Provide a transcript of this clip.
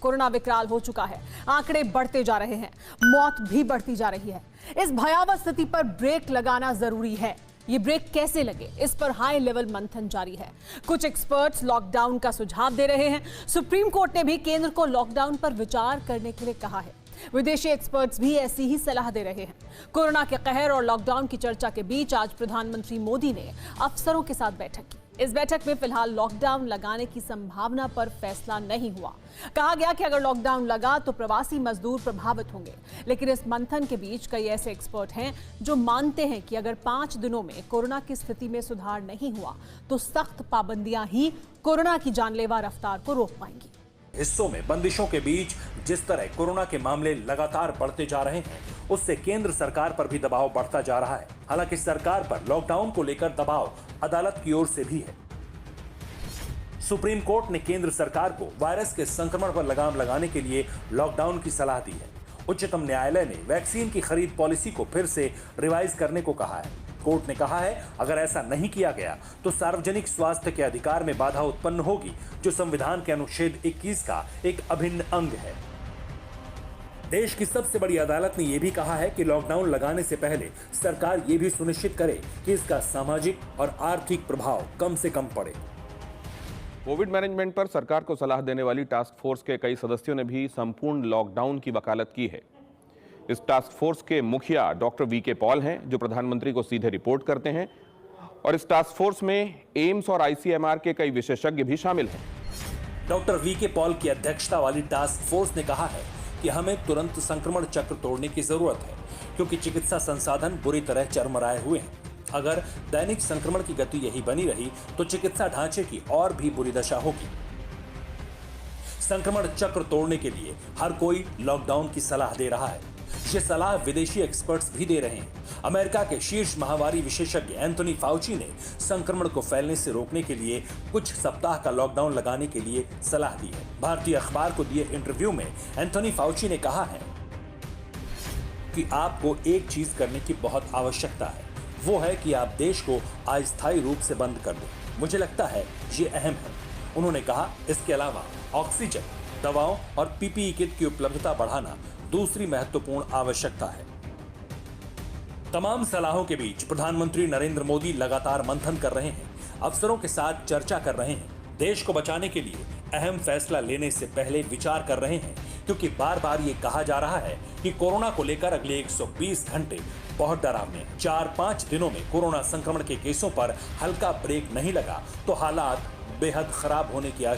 Corona विकराल हो चुका है, आंकड़े बढ़ते जा रहे हैं, मौत भी बढ़ती जा रही है। इस भयावह स्थिति पर ब्रेक लगाना जरूरी है। ये ब्रेक कैसे लगे, इस पर हाई लेवल मंथन जारी है। कुछ एक्सपर्ट्स लॉकडाउन का सुझाव दे रहे हैं। सुप्रीम कोर्ट ने भी केंद्र को लॉकडाउन पर विचार करने के लिए कहा है। विदेशी एक्सपर्ट्स भी ऐसी ही सलाह दे रहे हैं। कोरोना के कहर और लॉकडाउन की चर्चा के बीच आज प्रधानमंत्री मोदी ने अफसरों के साथ बैठक की। इस बैठक में फिलहाल लॉकडाउन लगाने की संभावना पर फैसला नहीं हुआ। कहा गया कि अगर लॉकडाउन लगा तो प्रवासी मजदूर प्रभावित होंगे, लेकिन इस मंथन के बीच कई ऐसे एक्सपर्ट हैं जो मानते हैं कि अगर 5 दिनों में कोरोना की स्थिति में सुधार नहीं हुआ तो सख्त पाबंदियां ही कोरोना की जानलेवा रफ्तार को रोक पाएंगी। हिस्सों में बंदिशों के बीच जिस तरह कोरोना के मामले लगातार बढ़ते जा रहे हैं, उससे केंद्र सरकार पर भी दबाव बढ़ता जा रहा है। हालांकि सरकार पर लॉकडाउन को लेकर दबाव अदालत की ओर से भी है। सुप्रीम कोर्ट ने केंद्र सरकार को वायरस के संक्रमण पर लगाम लगाने के लिए लॉकडाउन की सलाह दी है। उच्चतम न्यायालय ने वैक्सीन की खरीद पॉलिसी को फिर से रिवाइज करने को कहा है। कोर्ट ने कहा है अगर ऐसा नहीं किया गया तो सार्वजनिक स्वास्थ्य के अधिकार में बाधा उत्पन्न होगी, जो संविधान के अनुच्छेद 21 का एक अभिन्न अंग है। देश की सबसे बड़ी अदालत ने यह भी कहा है कि लॉकडाउन लगाने से पहले सरकार यह भी सुनिश्चित करे कि इसका सामाजिक और आर्थिक प्रभाव कम से कम पड़े। कोविड मैनेजमेंट पर सरकार को सलाह देने वाली टास्क फोर्स के कई सदस्यों ने भी संपूर्ण लॉकडाउन की वकालत की है। इस टास्क फोर्स के मुखिया डॉक्टर वीके पॉल हैं, जो प्रधानमंत्री को सीधे रिपोर्ट करते हैं, और इस टास्क फोर्स में एम्स और आईसीएमआर के कई विशेषज्ञ भी शामिल हैं। डॉक्टर वीके पॉल की अध्यक्षता वाली टास्क फोर्स ने कहा है कि हमें तुरंत संक्रमण चक्र तोड़ने की जरूरत है, क्योंकि चिकित्सा संसाधन बुरी तरह चरमराए हुए हैं। अगर दैनिक संक्रमण की गति यही बनी रही तो चिकित्सा ढांचे की और भी बुरी दशा होगी। संक्रमण चक्र तोड़ने के लिए हर कोई लॉकडाउन की सलाह दे रहा है। ये सलाह विदेशी एक्सपर्ट्स भी दे रहे हैं। अमेरिका के शीर्ष महामारी विशेषज्ञ एंथोनी फाउची ने संक्रमण को फैलने से रोकने के लिए कुछ सप्ताह का लॉकडाउन लगाने के लिए सलाह दी है। भारतीय अखबार को दिए इंटरव्यू में एंथोनी फाउची ने कहा है कि आपको एक चीज करने की बहुत आवश्यकता है, वो है कि आप देश को अस्थायी रूप से बंद कर दें। मुझे लगता है ये अहम है। उन्होंने कहा इसके अलावा ऑक्सीजन, दवाओं और पीपीई किट की उपलब्धता बढ़ाना दूसरी महत्वपूर्ण आवश्यकता है। तमाम सलाहों के बीच प्रधानमंत्री नरेंद्र मोदी लगातार मंथन कर रहे हैं, अफसरों के साथ चर्चा कर रहे हैं, देश को बचाने के लिए अहम फैसला लेने से पहले विचार कर रहे हैं, क्योंकि बार बार ये कहा जा रहा है कि कोरोना को लेकर अगले 120 घंटे बहुत डरावने हैं। 4-5 दिनों में कोरोना संक्रमण के केसों पर हल्का ब्रेक नहीं लगा तो हालात बेहद खराब होने की आशंका